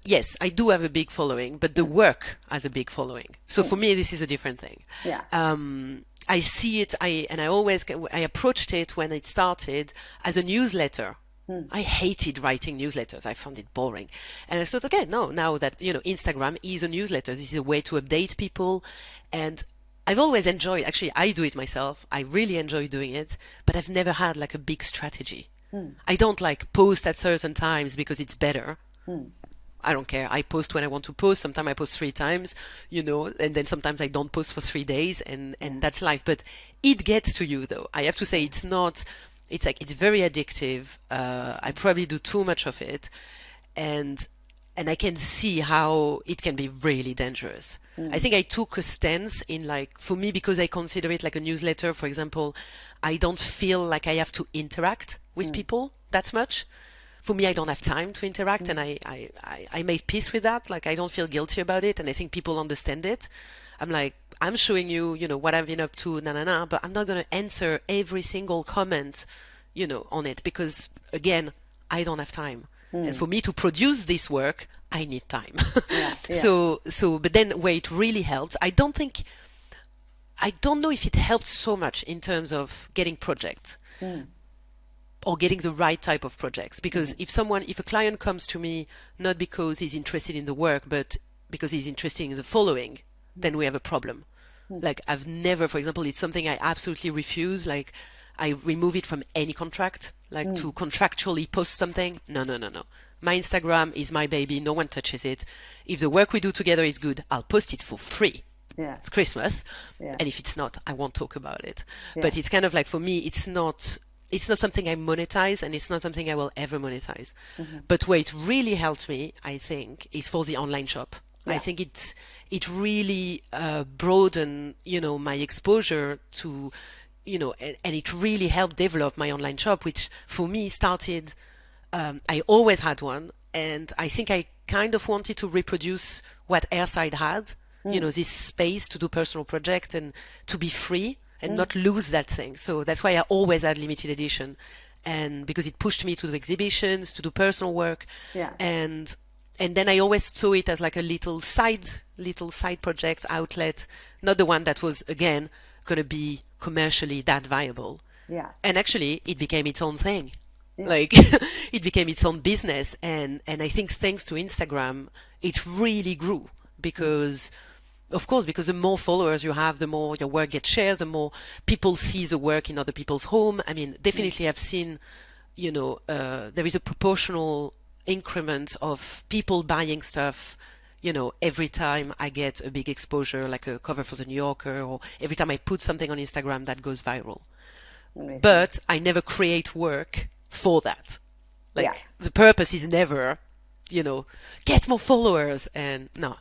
yes, I do have a big following, but the work has a big following. So for me, this is a different thing. Yeah. I see it, I approached it when it started as a newsletter. I hated writing newsletters. I found it boring. And I thought, okay, no, now that, Instagram is a newsletter, this is a way to update people. And I've always enjoyed, actually, I do it myself. I really enjoy doing it, but I've never had like a big strategy. I don't like post at certain times because it's better. I don't care. I post when I want to post. Sometimes I post 3 times, and then sometimes I don't post for 3 days, and that's life. But it gets to you, though. I have to say, it's very addictive. I probably do too much of it, and I can see how it can be really dangerous. I think I took a stance in, for me, because I consider it like a newsletter, for example, I don't feel like I have to interact with people that much. For me, I don't have time to interact, and I made peace with that. Like, I don't feel guilty about it, and I think people understand it. I'm like, I'm showing you, what I've been up to, but I'm not going to answer every single comment, on it, because, again, I don't have time. And for me to produce this work, I need time. Yeah. But then where it really helps, I don't know if it helped so much in terms of getting projects. Or getting the right type of projects, because if a client comes to me not because he's interested in the work but because he's interested in the following, then we have a problem. Like, I've never, for example, it's something I absolutely refuse, like I remove it from any contract, like to contractually post something. No. My Instagram is my baby, no one touches it. If the work we do together is good, I'll post it for free. Yeah. It's Christmas. Yeah. And if it's not, I won't talk about it. Yeah. But it's kind of like, for me, it's not something I monetize, and it's not something I will ever monetize. But where it really helped me, I think, is for the online shop. Yeah. I think it really broadened, my exposure to, and it really helped develop my online shop, which for me started, I always had one, and I think I kind of wanted to reproduce what Airside had, this space to do personal projects and to be free and not lose that thing. So that's why I always had limited edition, and because it pushed me to do exhibitions, to do personal work. Yeah. And then I always saw it as like a little side project outlet, not the one that was, again, going to be commercially that viable. Yeah. And actually it became its own thing. Yeah. Like, it became its own business, and I think thanks to Instagram it really grew, because of course, because the more followers you have, the more your work gets shared, the more people see the work in other people's home. I mean, definitely I've seen, there is a proportional increment of people buying stuff, every time I get a big exposure, like a cover for the New Yorker, or every time I put something on Instagram that goes viral. Amazing. But I never create work for that. Like, Yeah. the purpose is never, get more followers, and no.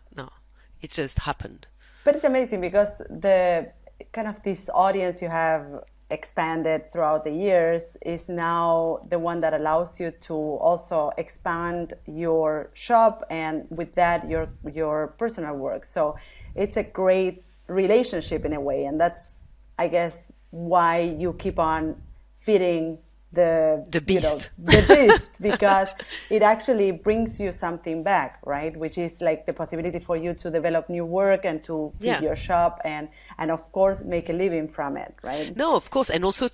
It just happened. But it's amazing because the kind of this audience you have expanded throughout the years is now the one that allows you to also expand your shop, and with that your personal work. So it's a great relationship in a way, and that's, I guess, why you keep on feeding the beast. The beast, because it actually brings you something back, right? Which is like the possibility for you to develop new work and to feed your shop, and of course make a living from it, right? No, of course, and also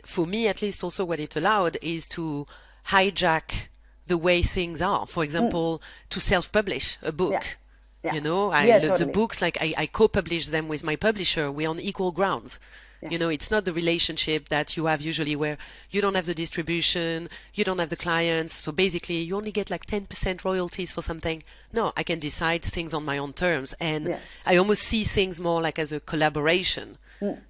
for me at least, also what it allowed is to hijack the way things are. For example, to self-publish a book. Yeah. I love totally. the books, like I co-publish them with my publisher. We're on equal grounds. Yeah. It's not the relationship that you have usually, where you don't have the distribution, you don't have the clients. So basically you only get like 10% royalties for something. No, I can decide things on my own terms. And I almost see things more like as a collaboration.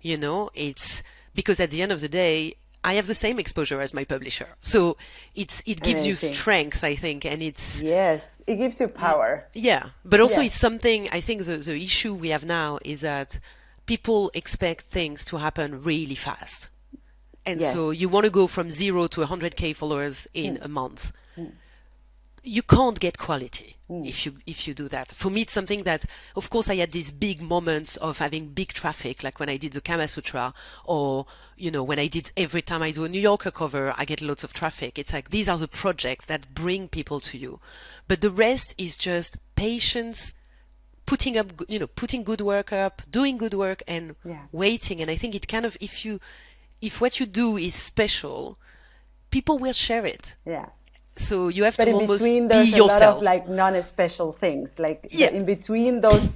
It's because at the end of the day, I have the same exposure as my publisher. So it gives you strength, I think. And yes, it gives you power. Yeah. But also it's something, I think the issue we have now is that people expect things to happen really fast. And so you want to go from 0 to 100K followers in a month. you can't get quality if you do that. For me, it's something that, of course, I had these big moments of having big traffic, like when I did the Kama Sutra, or when I did, every time I do a New Yorker cover, I get lots of traffic. It's like these are the projects that bring people to you, but the rest is just patience, putting up, putting good work up, doing good work, and waiting. And I think it kind of, if what you do is special, people will share it. Yeah. So you have but to in almost between, be there's a yourself. lot of like non-special things. Like in between those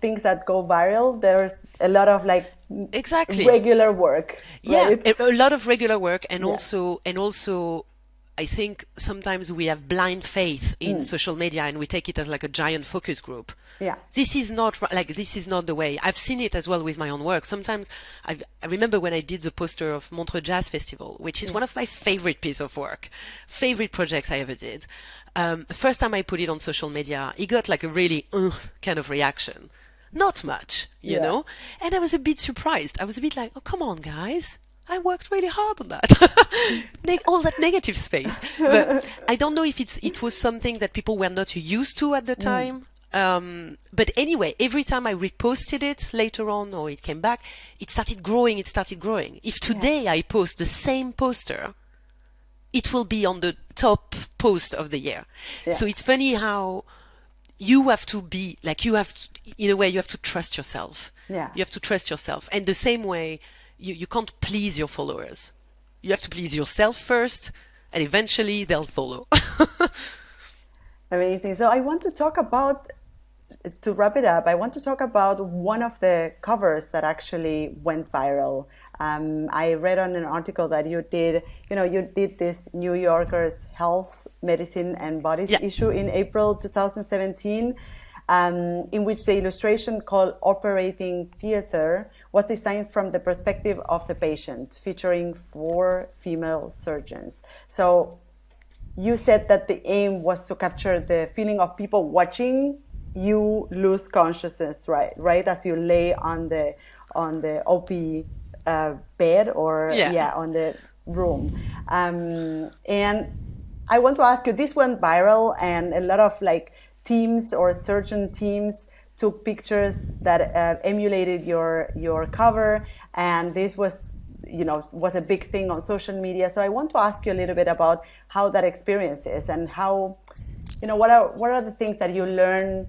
things that go viral, there's a lot of like regular work. Right? Yeah, a lot of regular work, and also I think sometimes we have blind faith in social media, and we take it as like a giant focus group. Yeah, this is not the way. I've seen it as well with my own work. Sometimes I remember when I did the poster of Montreux Jazz Festival, which is one of my favorite piece of work, favorite projects I ever did. First time I put it on social media, it got like a really kind of reaction. Not much, you know? And I was a bit surprised. I was a bit like, oh, come on, guys. I worked really hard on that. All that negative space. But I don't know if it was something that people were not used to at the time. But anyway, every time I reposted it later on, or it came back, it started growing. If today I post the same poster, it will be on the top post of the year. So it's funny how you have to be like, in a way, you have to trust yourself. Yeah. You have to trust yourself. And the same way, you can't please your followers. You have to please yourself first, and eventually they'll follow. Amazing. So I want to talk about, to wrap it up, I want to talk about one of the covers that actually went viral. I read on an article that you did this New Yorker's health, medicine, and bodies issue in April 2017. In which the illustration called Operating Theater was designed from the perspective of the patient, featuring 4 female surgeons. So you said that the aim was to capture the feeling of people watching you lose consciousness, right? As you lay on the OP bed or on the room. And I want to ask you, this went viral, and a lot of like teams or surgeon teams took pictures that emulated your cover, and this was a big thing on social media. So I want to ask you a little bit about how that experience is, and how, what are the things that you learn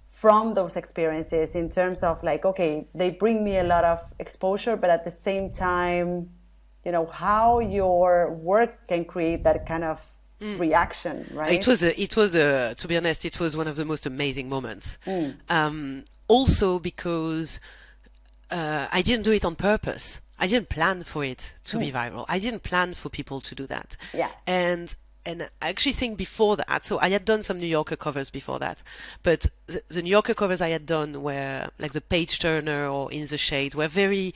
from those experiences in terms of like, okay, they bring me a lot of exposure, but at the same time, how your work can create that kind of reaction, right? It was to be honest, it was one of the most amazing moments. Also because I didn't do it on purpose. I didn't plan for it to be viral. I didn't plan for people to do that. Yeah. And I actually think before that, so I had done some New Yorker covers before that, but the New Yorker covers I had done were like the Page Turner or In the Shade, were very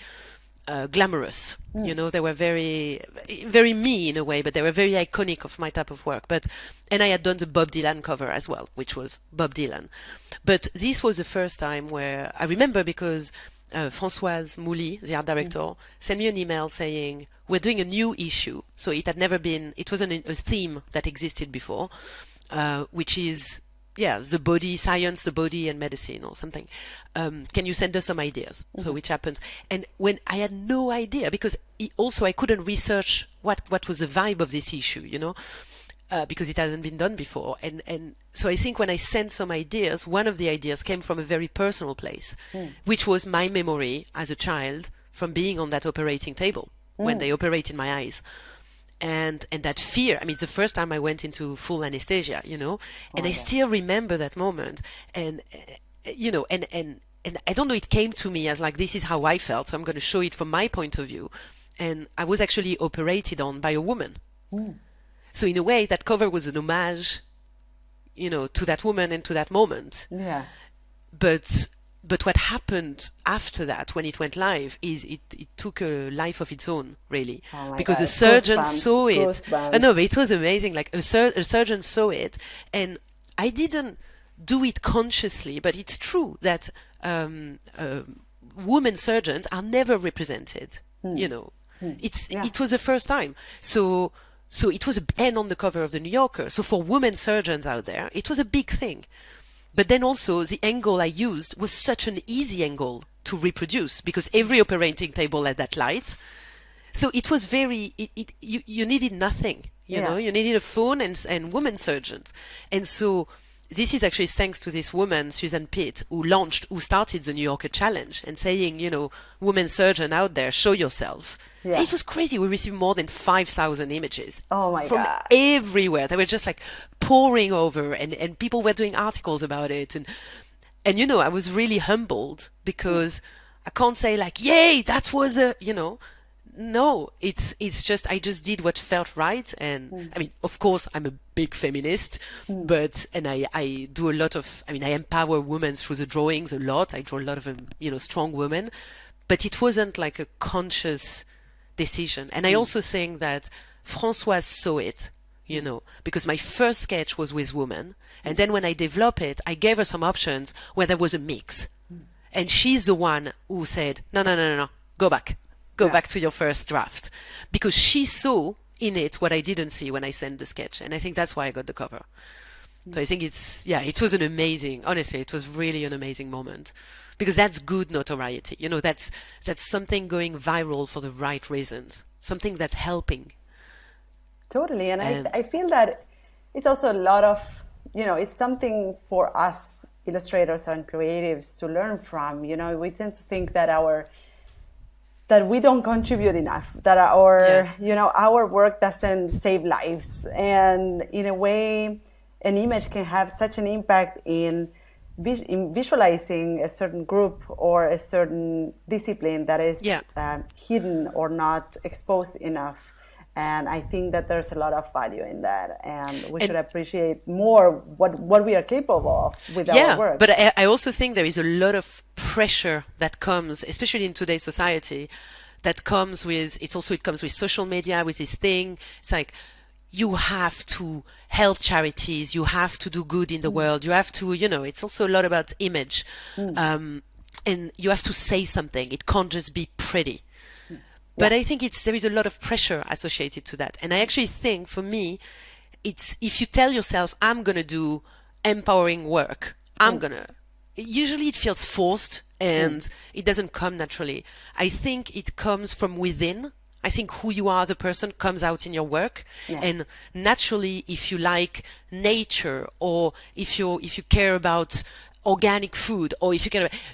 glamorous. They were very, very me in a way, but they were very iconic of my type of work. And I had done the Bob Dylan cover as well, which was Bob Dylan. But this was the first time where I remember, because Françoise Mouly, the art director, sent me an email saying, we're doing a new issue. So it had never been, it wasn't a theme that existed before, which is, the body, science, the body and medicine or something. Can you send us some ideas? So which happened. And when I had no idea, because I couldn't research what was the vibe of this issue, because it hasn't been done before. And so I think when I sent some ideas, one of the ideas came from a very personal place, which was my memory as a child from being on that operating table when they operated my eyes. And that fear, I mean, it's the first time I went into full anesthesia, and I still remember that moment. And I don't know, it came to me as like, this is how I felt, so I'm going to show it from my point of view. And I was actually operated on by a woman. So in a way, that cover was an homage, to that woman and to that moment. Yeah. But what happened after that, when it went live, is it took a life of its own, really. Oh because God. a surgeon saw it. Goosebumps. No, but it was amazing. Like a surgeon saw it, and I didn't do it consciously, but it's true that women surgeons are never represented. It was the first time. So So it was and on the cover of the New Yorker. So for women surgeons out there, it was a big thing. But then also the angle I used was such an easy angle to reproduce because every operating table had that light. So it was you needed nothing, you know, you needed a phone and women surgeons. And so this is actually thanks to this woman, Susan Pitt, who started the New Yorker Challenge and saying, you know, women surgeon out there, show yourself. Yeah. It was crazy. We received more than 5,000 images from everywhere. They were just like pouring over and people were doing articles about it. And, you know, I was really humbled because I can't say like, yay, that was you know, no, it's just, I just did what felt right. And I mean, of course, I'm a big feminist, and I do a lot of, I mean, I empower women through the drawings a lot. I draw a lot of, you know, strong women, but it wasn't like a conscious decision. And I also think that Françoise saw it, you know, because my first sketch was with women. And then when I developed it, I gave her some options where there was a mix. And she's the one who said, no, go back. Go back to your first draft, because she saw in it what I didn't see when I sent the sketch. And I think that's why I got the cover. So I think it was an amazing, honestly, it was really an amazing moment, because that's good notoriety. You know, that's something going viral for the right reasons, something that's helping. Totally. And I feel that it's also a lot of, you know, it's something for us illustrators and creatives to learn from. You know, we tend to think that that we don't contribute enough, that you know, our work doesn't save lives. And in a way, an image can have such an impact in visualizing a certain group or a certain discipline that is hidden or not exposed enough. And I think that there's a lot of value in that, and we should appreciate more what we are capable of with our work. But I also think there is a lot of pressure that comes, especially in today's society, that comes with, it comes with social media, with this thing. It's like, you have to help charities, you have to do good in the world, you have to, you know, it's also a lot about image. And you have to say something. It can't just be pretty. But I think there is a lot of pressure associated to that. And I actually think, for me, it's if you tell yourself, I'm going to do empowering work, usually it feels forced and it doesn't come naturally. I think it comes from within. I think who you are as a person comes out in your work. And naturally, if you like nature, or if you care about organic food, or if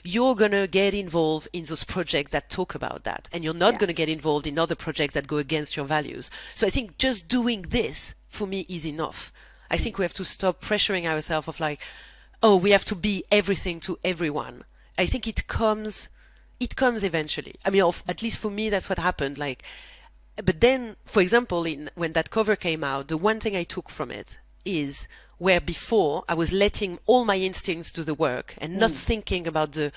you're gonna get involved in those projects that talk about that, and you're not gonna get involved in other projects that go against your values. So I think just doing this for me is enough. I think we have to stop pressuring ourselves of like, oh, we have to be everything to everyone. I think it comes eventually. I mean, at least for me, that's what happened. Like, but then, for example, when that cover came out, the one thing I took from it is, where before I was letting all my instincts do the work and not thinking about the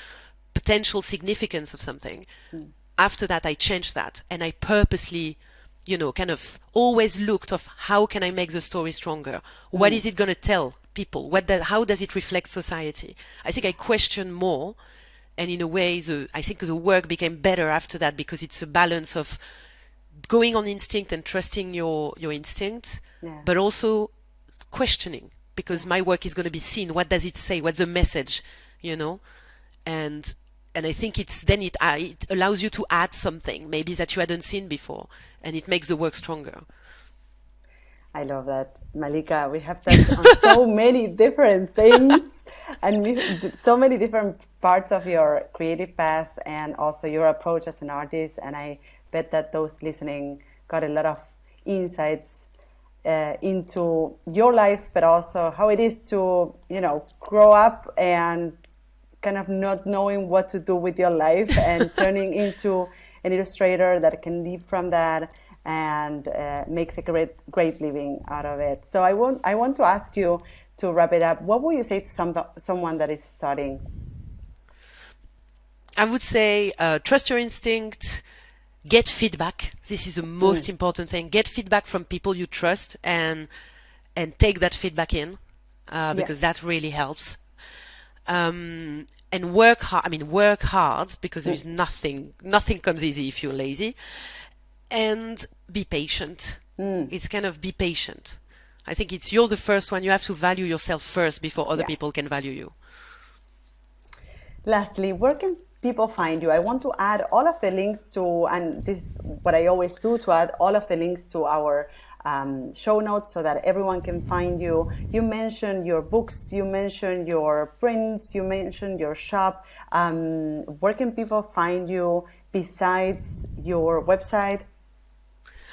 potential significance of something. After that, I changed that, and I purposely, you know, kind of always looked of how can I make the story stronger? What is it going to tell people? How does it reflect society? I think I questioned more, and in a way, I think the work became better after that, because it's a balance of going on instinct and trusting your instinct, but also questioning, because my work is going to be seen. What does it say? What's the message? You know, and I think it allows you to add something maybe that you hadn't seen before, and it makes the work stronger. I love that, Malika. We have touched on so many different things, and so many different parts of your creative path, and also your approach as an artist. And I bet that those listening got a lot of insights into your life, but also how it is to, you know, grow up and kind of not knowing what to do with your life and turning into an illustrator that can live from that and makes a great living out of it. So I want to ask you, to wrap it up, what would you say to someone that is starting? I would say trust your instinct. Get feedback. This is the most important thing. Get feedback from people you trust, and take that feedback in, because that really helps. And work hard. I mean, work hard, because there's nothing comes easy if you're lazy. And be patient. It's kind of be patient. I think you're the first one. You have to value yourself first before other people can value you. Lastly, where can people find you? I want to add all of the links to, and this is what I always do, to add all of the links to our show notes so that everyone can find you. You mentioned your books, you mentioned your prints, you mentioned your shop. Where can people find you besides your website?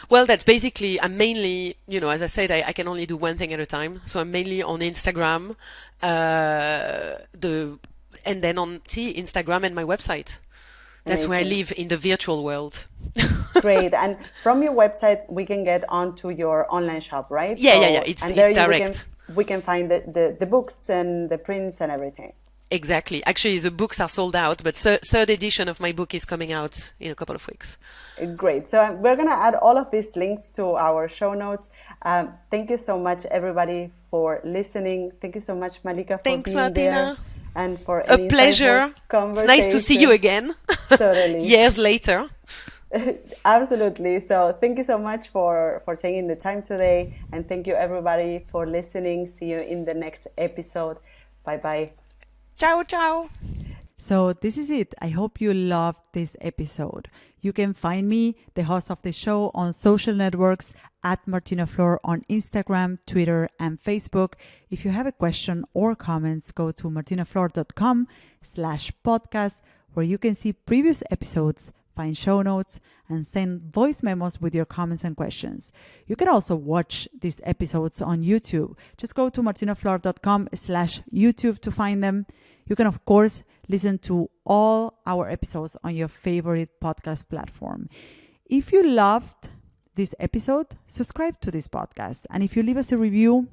Well, that's basically, I'm mainly, as I said, I can only do one thing at a time. So I'm mainly on Instagram, and then on Instagram and my website. That's Amazing. where I live in the virtual world. Great. And from your website, we can get onto your online shop, right? Yeah. It's direct. We can find the books and the prints and everything. Exactly. Actually, the books are sold out, but third edition of my book is coming out in a couple of weeks. Great. So we're going to add all of these links to our show notes. Thank you so much, everybody, for listening. Thank you so much, Malika, for Thanks, being Martina. there. And for A pleasure. It's nice to see you again. Totally. Years later. Absolutely. So thank you so much for taking the time today. And thank you, everybody, for listening. See you in the next episode. Bye-bye. Ciao, ciao. So this is it. I hope you loved this episode. You can find me, the host of the show, on social networks at Martina Flor on Instagram, Twitter, and Facebook. If you have a question or comments, go to martinaflor.com/podcast, where you can see previous episodes, find show notes, and send voice memos with your comments and questions. You can also watch these episodes on YouTube. Just go to martinaflor.com/YouTube to find them. You can, of course, listen to all our episodes on your favorite podcast platform. If you loved this episode, subscribe to this podcast. And if you leave us a review,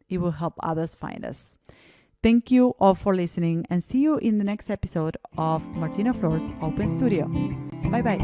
it will help others find us. Thank you all for listening, and see you in the next episode of Martina Flor's Open Studio. Bye-bye.